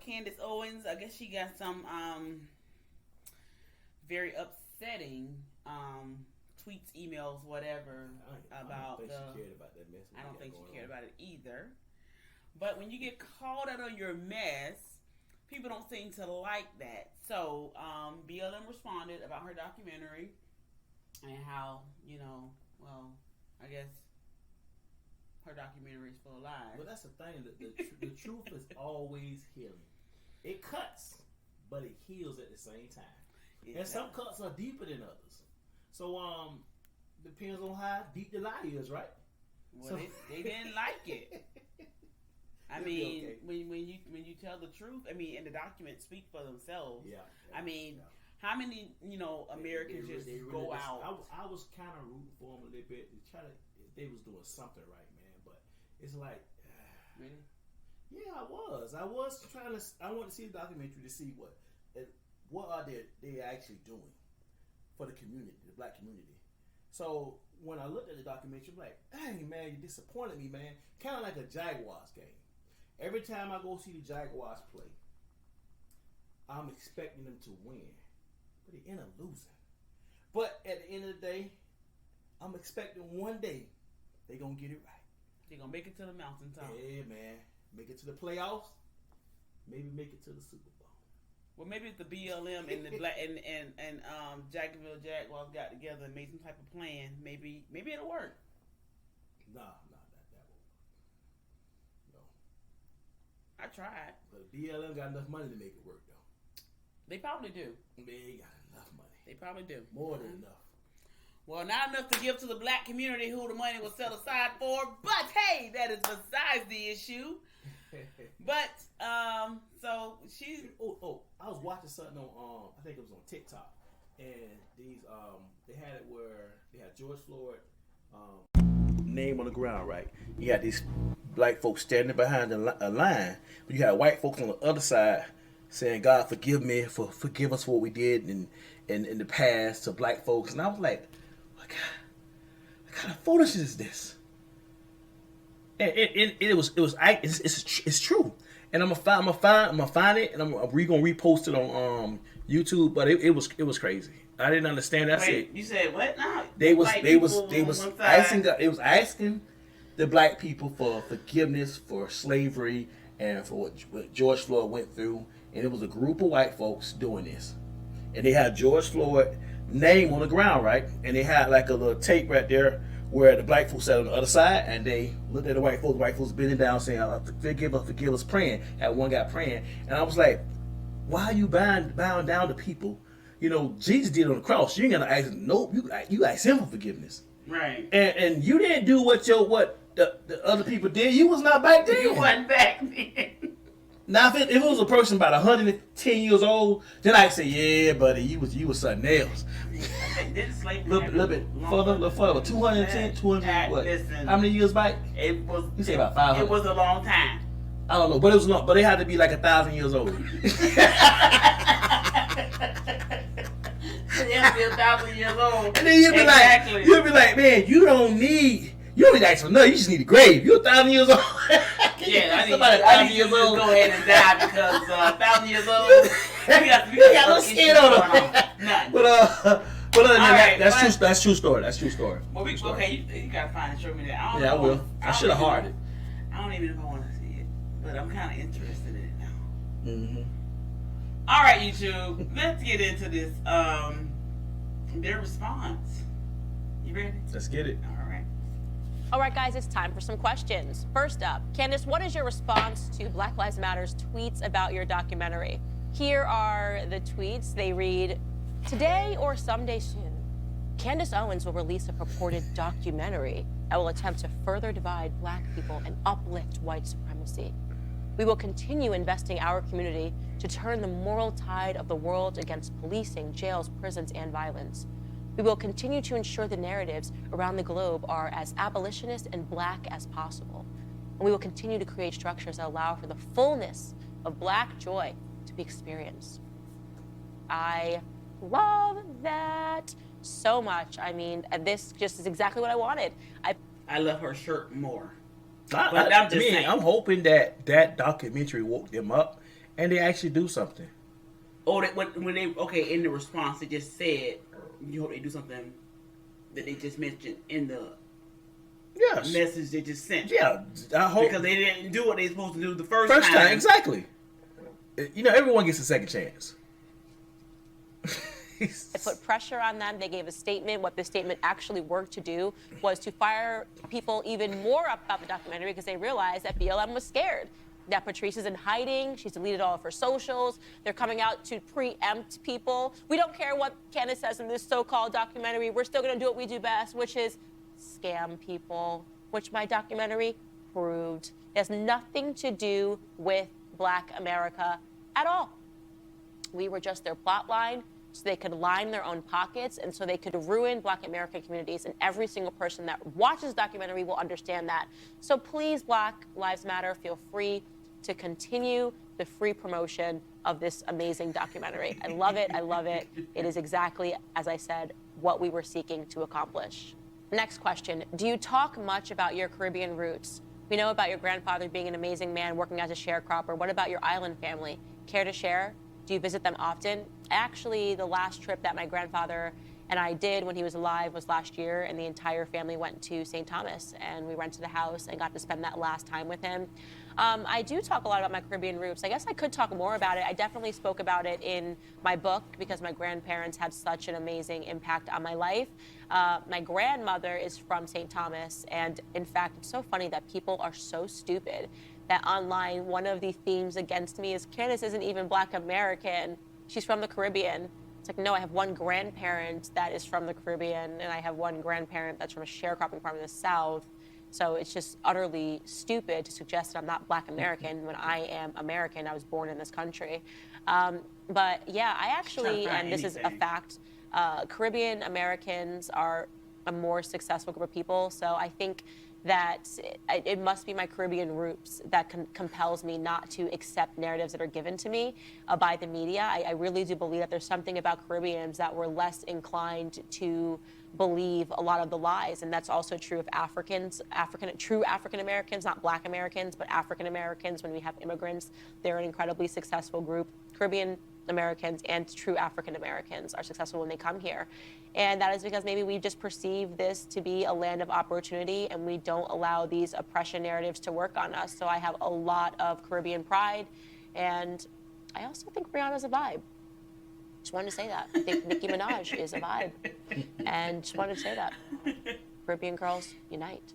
Candace Owens, I guess she got some very upsetting tweets, emails, whatever about I don't think she cared about that mess. I don't think she cared about it either. But when you get called out on your mess, people don't seem to like that. So BLM responded about her documentary and how, I guess her documentary is full of lies. Well, that's the thing. The truth is always healing. It cuts, but it heals at the same time. Exactly. And some cuts are deeper than others. So depends on how deep the lie is, right? Well, so, they didn't like it. I mean, okay. when you tell the truth, I mean, and the documents speak for themselves. Yeah. I mean, how many Americans just go out? I was kind of rooting for them a little bit to try to. They was doing something right, man. But it's like, really? Yeah, I was trying to. I wanted to see the documentary to see what are they actually doing for the community, the black community. So when I looked at the documentary, I'm like, dang, man, you disappointed me, man. Kind of like a Jaguars game. Every time I go see the Jaguars play, I'm expecting them to win, but they end up losing. But at the end of the day, I'm expecting one day they're gonna get it right. They're gonna make it to the mountaintop. Yeah, man. Make it to the playoffs. Maybe make it to the Super Bowl. Well, maybe if the BLM and the black and Jacksonville Jaguars got together and made some type of plan, maybe it'll work. Nah, that won't work. No. I tried. But the BLM got enough money to make it work, though. They probably do. They got enough money. They probably do. More than enough. Well, not enough to give to the black community who the money was set aside for, but hey, that is besides the issue. But so she. Oh! I was watching something on I think it was on TikTok, and these they had it where they had George Floyd name on the ground, right? You had these black folks standing behind a line, but you had white folks on the other side saying, "God, forgive us for what we did in the past" to black folks, and I was like, "What kind of foolishness is this?" And it's true, and I'm gonna find it, and we're gonna repost it on YouTube. But it was crazy. I didn't understand that. Wait, you said what? No, they was asking the black people for forgiveness for slavery and for what George Floyd went through, and it was a group of white folks doing this, and they had George Floyd name on the ground, right, and they had like a little tape right there where the black folks sat on the other side, and they looked at the white folks bending down saying, forgive us, praying. Had one guy praying, and I was like, why are you bowing down to people? Jesus did it on the cross. You ain't gonna ask him. Nope, you ask him for forgiveness, right? And you didn't do what the other people did. You was not back then. You wasn't back then. Now, if it was a person about 110 years old, then I'd say, yeah, buddy, you was something else. little bit further, 210, 200, what? Listen, how many years back? It was. You say about 500. It was a long time. I don't know, but it was long. But they had to be like 1,000 years old. They had to be 1,000 years old. And then you'll be like, man, you don't need to ask for nothing. You just need a grave. You're 1,000 years old. Yeah, I need you to go ahead and die because 1,000 years old. We got no skin on them. Nothing. But other than that, that's true story. That's true story. Well, okay, you gotta find and show me that. I will. I should have heard it. I don't even know if I want to see it, but I'm kind of interested in it now. Mm-hmm. All right, YouTube. Let's get into this. Their response. You ready? Let's get it. All right, guys, it's time for some questions. First up, Candace, what is your response to Black Lives Matter's tweets about your documentary? Here are the tweets. They read, today or someday soon, Candace Owens will release a purported documentary that will attempt to further divide black people and uplift white supremacy. We will continue investing our community to turn the moral tide of the world against policing, jails, prisons, and violence. We will continue to ensure the narratives around the globe are as abolitionist and black as possible. And we will continue to create structures that allow for the fullness of black joy to be experienced. I love that so much. I mean, this just is exactly what I wanted. I love her shirt more. I'm hoping that documentary woke them up and they actually do something. Oh, when they in the response they just said you hope they do something that they just mentioned in the message they just sent. Yeah, I hope because they didn't do what they supposed to do the first time. Exactly. You know, everyone gets a second chance. They put pressure on them. They gave a statement. What the statement actually worked to do was to fire people even more up about the documentary because they realized that BLM was scared. That Patrice is in hiding. She's deleted all of her socials. They're coming out to preempt people. We don't care what Candace says in this so-called documentary. We're still going to do what we do best, which is scam people, which my documentary proved. It has nothing to do with Black America at all. We were just their plot line so they could line their own pockets and so they could ruin Black American communities. And every single person that watches the documentary will understand that. So please, Black Lives Matter, feel free to continue the free promotion of this amazing documentary. I love it. I love it. It is exactly, as I said, what we were seeking to accomplish. Next question. Do you talk much about your Caribbean roots? We know about your grandfather being an amazing man working as a sharecropper. What about your island family? Care to share? Do you visit them often? Actually, the last trip that my grandfather and I did when he was alive was last year, and the entire family went to St. Thomas, and we rented a house and got to spend that last time with him. I do talk a lot about my Caribbean roots. I guess I could talk more about it. I definitely spoke about it in my book because my grandparents had such an amazing impact on my life. My grandmother is from St. Thomas, and in fact, it's so funny that people are so stupid that online one of the themes against me is Candace isn't even Black American. She's from the Caribbean. It's like, no, I have one grandparent that is from the Caribbean, and I have one grandparent that's from a sharecropping farm in the South. So it's just utterly stupid to suggest that I'm not Black American when I am American. I was born in this country. But yeah, I actually, and this is a fact, Caribbean Americans are a more successful group of people. So I think that it must be my Caribbean roots that compels me not to accept narratives that are given to me by the media. I really do believe that there's something about Caribbeans that we're less inclined to believe a lot of the lies, and that's also true of true African Americans, not Black Americans, but African Americans. When we have immigrants, they're an incredibly successful group. Caribbean Americans and true African Americans are successful when they come here. And that is because maybe we just perceive this to be a land of opportunity and we don't allow these oppression narratives to work on us. So I have a lot of Caribbean pride, and I also think Rihanna's a vibe. Just wanted to say that. I think Nicki Minaj is a vibe. And just wanted to say that. Caribbean girls, unite.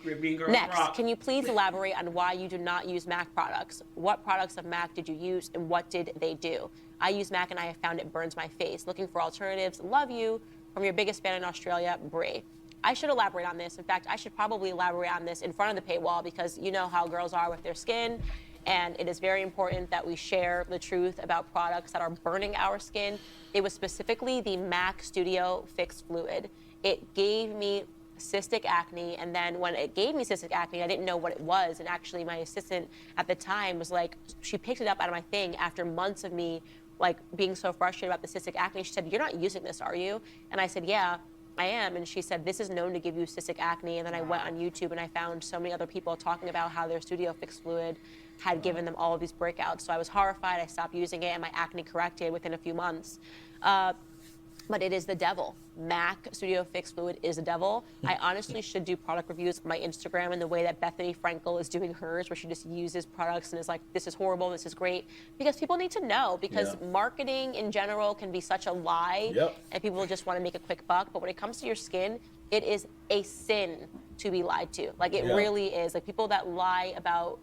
Caribbean girls Next, rock. can you please elaborate on why you do not use MAC products? What products of MAC did you use and what did they do? I use MAC and I have found it burns my face. Looking for alternatives. Love you. From your biggest fan in Australia, Brie. I should elaborate on this. In fact, I should probably elaborate on this in front of the paywall because you know how girls are with their skin. And it is very important that we share the truth about products that are burning our skin. It was specifically the MAC Studio Fix Fluid. It gave me cystic acne, and then when it gave me cystic acne, I didn't know what it was, and actually my assistant at the time was like, she picked it up out of my thing after months of me like being so frustrated about the cystic acne. She said, "You're not using this, are you?" And I said, "Yeah, I am." And she said, "This is known to give you cystic acne." And then I went on YouTube and I found so many other people talking about how their Studio Fix Fluid had given them all of these breakouts. So I was horrified. I stopped using it, and my acne corrected within a few months. But it is the devil. MAC Studio Fix Fluid is the devil. I honestly should do product reviews on my Instagram in the way that Bethany Frankel is doing hers, where she just uses products and is like, this is horrible, this is great. Because people need to know, because marketing in general can be such a lie, and people just want to make a quick buck. But when it comes to your skin, it is a sin to be lied to. Like, it really is. Like, people that lie about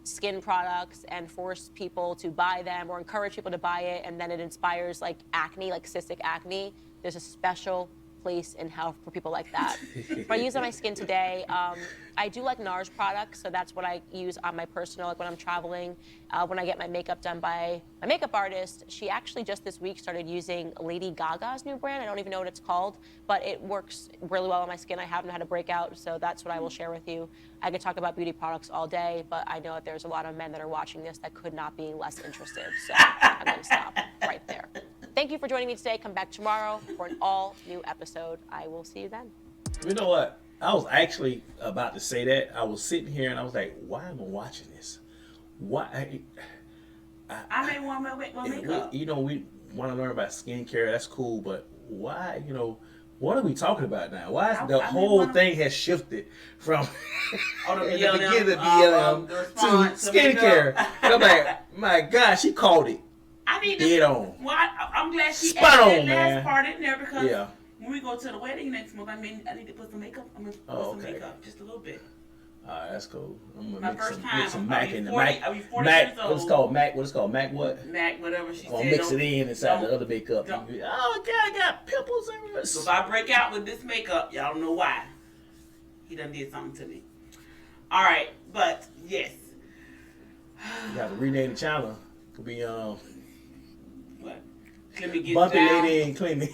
skin products and force people to buy them or encourage people to buy it, and then it inspires like acne, like cystic acne. There's a special place in hell for people like that. What I use on my skin today, I do like NARS products, so that's what I use on my personal, like when I'm traveling, when I get my makeup done by my makeup artist. She actually just this week started using Lady Gaga's new brand. I don't even know what it's called, but it works really well on my skin. I haven't had a breakout, so that's what I will share with you. I could talk about beauty products all day, but I know that there's a lot of men that are watching this that could not be less interested, so I'm going to stop right there. Thank you for joining me today. Come back tomorrow for an all-new episode. I will see you then. You know what? I was actually about to say that. I was sitting here and I was like, why am I watching this? Why? I may want my makeup. We want to learn about skincare. That's cool, but why? What are we talking about now? Why is the whole thing has shifted from the beginning of BLM to skincare? And I'm like, my God, she called it. I need dead on. Well, I'm glad she Spot added on, that last man. part in there because when we go to the wedding next month, I need to put some makeup. I'm gonna put some makeup, just a little bit. Alright, that's cool. I'm gonna My mix first some time. Mac in the 40 Mac. I'll be 40 Mac. years old. What's it called? Mac. What's it called? Mac what? Mac, whatever she I'll said. mix it in inside the other makeup. Don't. Oh God, I got pimples everywhere. So if I break out with this makeup, y'all don't know why. He done did something to me. All right, but yes. You got to rename the channel. Could be What? Climmie gets Bumpy down. Lady and Climmie.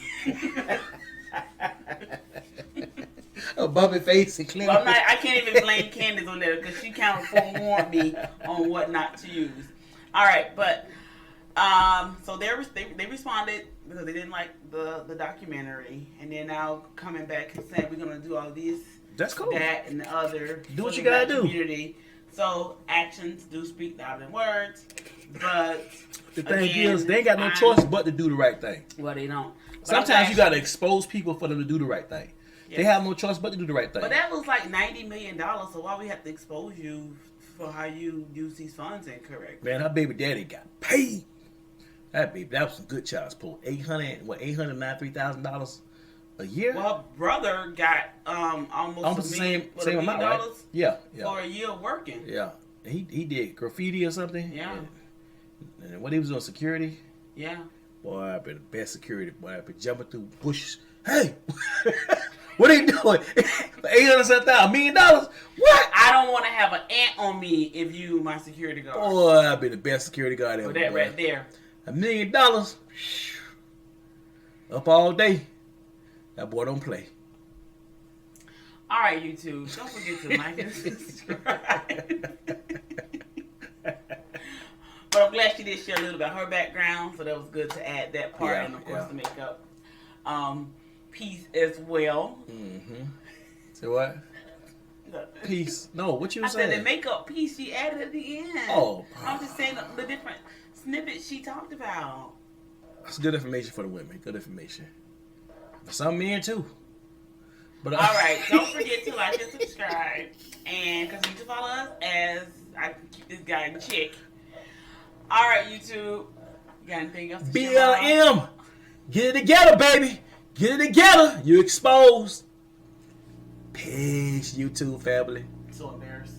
A bumpy face and Climmie. Well, I can't even blame Candace on that because she kind of forewarned me on what not to use. All right, but so they responded because they didn't like the documentary, and they're now coming back and saying we're gonna do all this, That's cool. that, and the other. Do what you gotta do. Community. So actions do speak louder than words, but The thing again, is, they ain't got no choice but to do the right thing. Well, they don't. But Sometimes you gotta expose people for them to do the right thing. Yes. They have no choice but to do the right thing. But that was like $90 million, so why we have to expose you for how you use these funds incorrect? Man, her baby daddy got paid. That was some good child support. $893,000 a year. Well, her brother got almost the $1 same amount, right? Yeah. For a year working. Yeah. He did graffiti or something. Yeah. And what he was on security. Yeah. Boy, I've been the best security. Boy, I've been jumping through bushes. Hey, what are you doing? $800,000, $1 million? What? I don't want to have an ant on me if you my security guard. Boy, I've been the best security guard ever. For that boy. right there. $1 million. Up all day. That boy don't play. All right, YouTube. Don't forget to like and subscribe. But I'm glad she did share a little about her background, so that was good to add that part, and of course the makeup piece as well. Mm-hmm. Say what? Piece. No, what you I saying? said the makeup piece she added at the end. Oh. I'm just saying the different snippets she talked about. That's good information for the women. Good information. For some men too. But all right, don't forget to like and subscribe, and continue to follow us as I can keep this guy in check. All right, YouTube. You got anything else to share? BLM. Get it together, baby. Get it together. You exposed. Peace, YouTube family. So embarrassed.